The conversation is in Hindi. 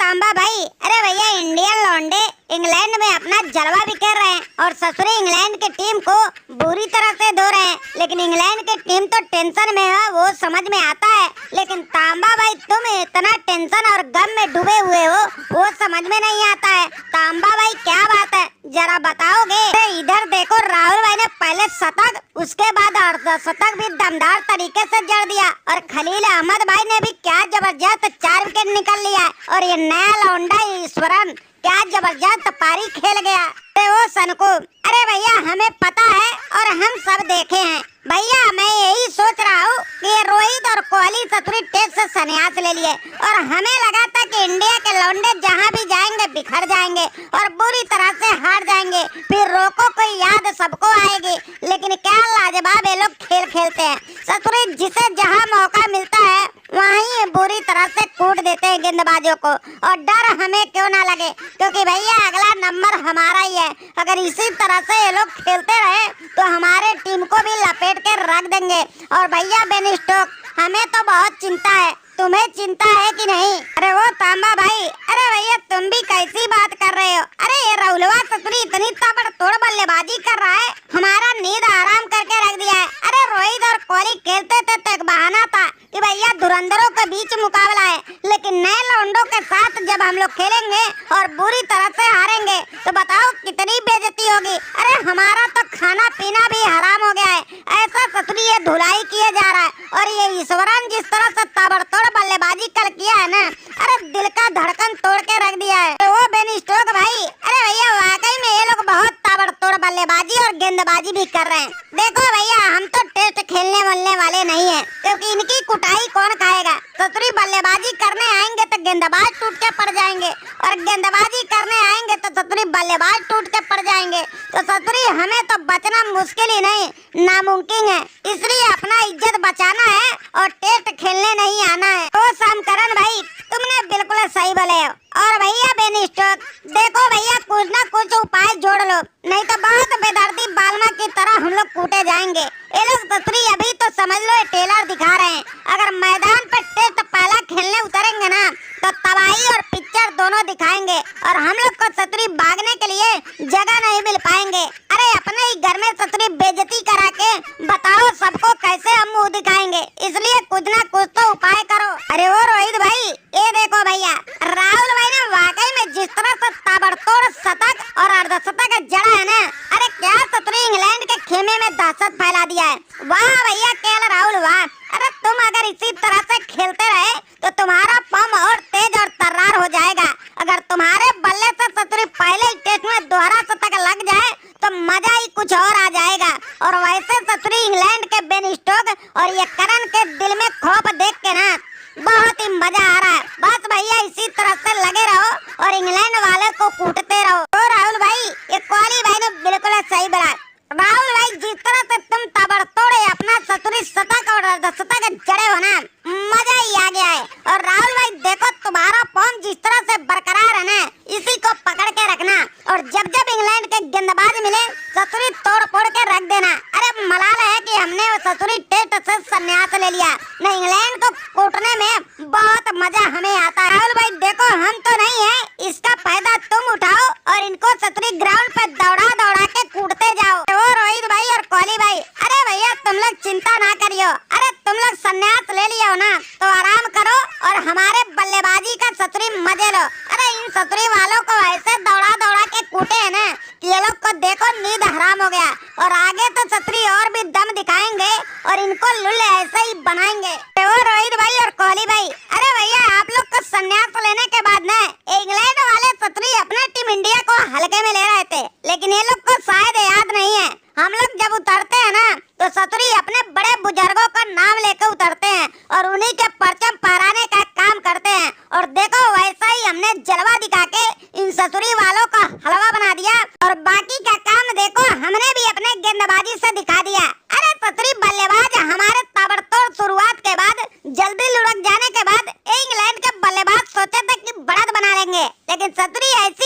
तांबा भाई, अरे भैया इंडियन लौंडे इंग्लैंड में अपना जलवा बिखेर रहे हैं और ससुरे इंग्लैंड की टीम को बुरी तरह से धो रहे हैं। लेकिन इंग्लैंड की टीम तो टेंशन में है, वो समझ में आता है। लेकिन तांबा भाई तुम इतना टेंशन और गम में डूबे हुए हो, वो समझ में नहीं आता है। तांबा भाई क्या बात है, जरा बताओगे? इधर देखो, राहुल भाई ने पहले शतक, उसके बाद अर्धशतक भी दमदार तरीके से जड़ दिया और खलील अहमद भाई ने भी क्या जबरदस्त 4 विकेट निकाल लिया। और ये नया लौंडा ईश्वरन क्या जबरदस्त पारी खेल गया। अरे ओ सनको, अरे भैया हमें पता है और हम सब देखे हैं भैया। मैं यही सोच रहा हूँ कि रोहित और कोहली सतुरी टेस्ट से संन्यास ले लिए और हमें लगा था कि इंडिया के लौंडे जहाँ भी जाएंगे बिखर जाएंगे और बुरी तरह से हार जाएंगे, फिर रोको कोई याद सबको आएगी। लेकिन क्या लाजवाब ये लोग खेल खेलते हैं। सतुरी जिसे जहाँ मौका मिलता है वहीं बुरी तरह से कूट देते हैं गेंदबाजों को, और डर हमें क्यों ना लगे, क्योंकि भैया अगला नंबर हमारा ही है। अगर इसी तरह से ये लोग खेलते रहे तो हमारे टीम को भी लपेट के रख देंगे। और भैया बेन स्टोक, हमें तो बहुत चिंता है, तुम्हें चिंता है कि नहीं? अरे वो तांबा भाई, अरे भैया तुम भी कैसी बात कर रहे हो? अरे ये राहुलवा सतुरी इतनी ताबड़तोड़ बल्लेबाजी कर रहा है, हमारा नींद आराम करके रख दिया है। अरे रोहित और कोहली खेलते थे तो एक बहाना था कि भैया धुरंधरों के बीच मुकाबला है, लेकिन नए लौंडों के साथ जब हम लोग खेलेंगे और बुरी तरह से हारेंगे तो बताओ कितनी बेइज्जती होगी। अरे हमारा तो खाना पीना भी हराम हो गया है। ऐसा सतुरी ये धुलाई किए जा रहा है, और ये ईश्वरन जिस तरह से ताबड़तोड़ बल्लेबाजी कल किया है ना, अरे दिल का धड़कन तोड़ के रख दिया है। तो वो बेन स्टोक भाई, अरे भैया वाकई में ये लोग बहुत ताबड़तोड़ बल्लेबाजी और गेंदबाजी भी कर रहे हैं। देखो भैया हम तो टेस्ट खेलने वलने वाले नहीं है, क्योंकि इनकी कुटाई कौन खाएगा। सतुरी बल्लेबाजी करने आएंगे तो गेंदबाज टूट के पड़ जाएंगे, और गेंदबाजी करने आएंगे तो सतुरी बल्लेबाज टूट के पड़ जाएंगे। तो सतुरी हमें तो बचना मुश्किल ही नहीं नामुमकिन है, इसलिए अपना इज्जत बचाना है और टेस्ट खेलने नहीं आना है। तो समकरण भाई तुमने बिल्कुल सही बोले हो। और भैया बेन स्टोक, देखो भैया कुछ ना कुछ उपाय जोड़ लो, नहीं तो बहुत बेदर्दी बालमा की तरह हम लोग कूटे जाएंगे। ये लोग सतुरी अभी तो समझ लो टेलर दिखा रहे हैं, अगर मैदान पे टेस्ट पहला खेलने उतरेंगे ना तो तबाही और पिक्चर दोनों दिखाएंगे, और हम लोग को सतुरी भागने के लिए जगह नहीं मिल पाएंगे। अरे अपने ही घर में सतुरी बेइज्जती करा के बताओ सबको कैसे हम मुंह दिखाएंगे, इसलिए कुछ ना कुछ तो उपाय करो। अरे वो रोहित भाई, ये देखो भैया राहुल भाई ने वाकई में जिस तरह से ताबड़तोड़ शतक और अर्धशतक जड़ा है ना, अरे क्या सतुरी इंग्लैंड के खेमे में दहशत फैला दिया है। वाह भैया केएल राहुल वाह। अरे तुम अगर इसी तरह से खेलते रहे तो तुम्हारा फॉर्म और तेज और तर्रार हो जाएगा। अगर तुम्हारे बल्ले से सतुरी पहले ही टेस्ट में दोहरा शतक लग जाए तो मजा ही कुछ और आ जाएगा। और वैसे सतुरी इंग्लैंड के बेन स्टोक और ये करन के दिल में खौफ देख के ना बहुत ही मजा आ रहा है। बस भैया इसी तरह से लगे रहो और इंग्लैंड वाले को कूटते रहो। तो राहुल भाई, ये कोहली भाई ने बिल्कुल सही बोला। राहुल भाई जिस तरह से तुम ताबड़तोड़ अपना सतुरी शतक और अर्धशतक जड़े हो ना, मजा ही आ गया है। और राहुल भाई देखो तुम्हारा फॉर्म जिस तरह से बरकरार है ना, इसी को पकड़ के रखना, और जब जब इंग्लैंड के गेंदबाज मिले सतुरी तोड़ फोड़ के रख देना। अरे मलाल है कि हमने सतुरी टेस्ट से संन्यास ले लिया, न इंग्लैंड को कूटने में बहुत मजा हमें आता है। राहुल भाई देखो हम तो नहीं है, इसका फायदा तुम उठाओ और इनको सतुरी ग्राउंड पे दौड़ा दौड़ा के कूटते जाओ। वो रोहित भाई और कोहली भाई, अरे भैया तुम लोग चिंता ना करियो। अरे तुम लोग संन्यास ले लिया हो ना तो आराम करो और हमारे बल्लेबाजी का सतुरी मजे लो। अरे इन सतुरी वालों को ऐसे दौड़ा दौड़ा के कूटे है ना कि ये लोग को देखो नींद हराम हो गया, और आगे तो सतुरी और भी दम दिखाएंगे और इनको लुल्ले ऐसे ही बनाएंगे। वो रोहित भाई और कोहली भाई, अरे भैया आप लोग को संन्यास लेने के बाद ना इंग्लैंड वाले सतुरी अपने टीम इंडिया को हल्के में ले रहे थे, लेकिन ये लोग को शायद याद नहीं है हम लोग जब उतरते हैं ना तो सतुरी अपने बड़े बुजुर्गों का नाम लेकर उतरते हैं और उन्हीं के परचम फहराने का काम करते हैं। और देखो वैसा ही हमने जलवा दिखा के इन सतुरी वालों का हलवा बना दिया, और बाकी का काम देखो हमने भी अपने गेंदबाजी से दिखा दिया। अरे सतुरी बल्लेबाज हमारे ताबड़तोड़ शुरुआत के बाद जल्दी लुढ़क जाने के बाद इंग्लैंड के बल्लेबाज सोचे थे कि बढ़त बना लेंगे, लेकिन सतुरी ऐसी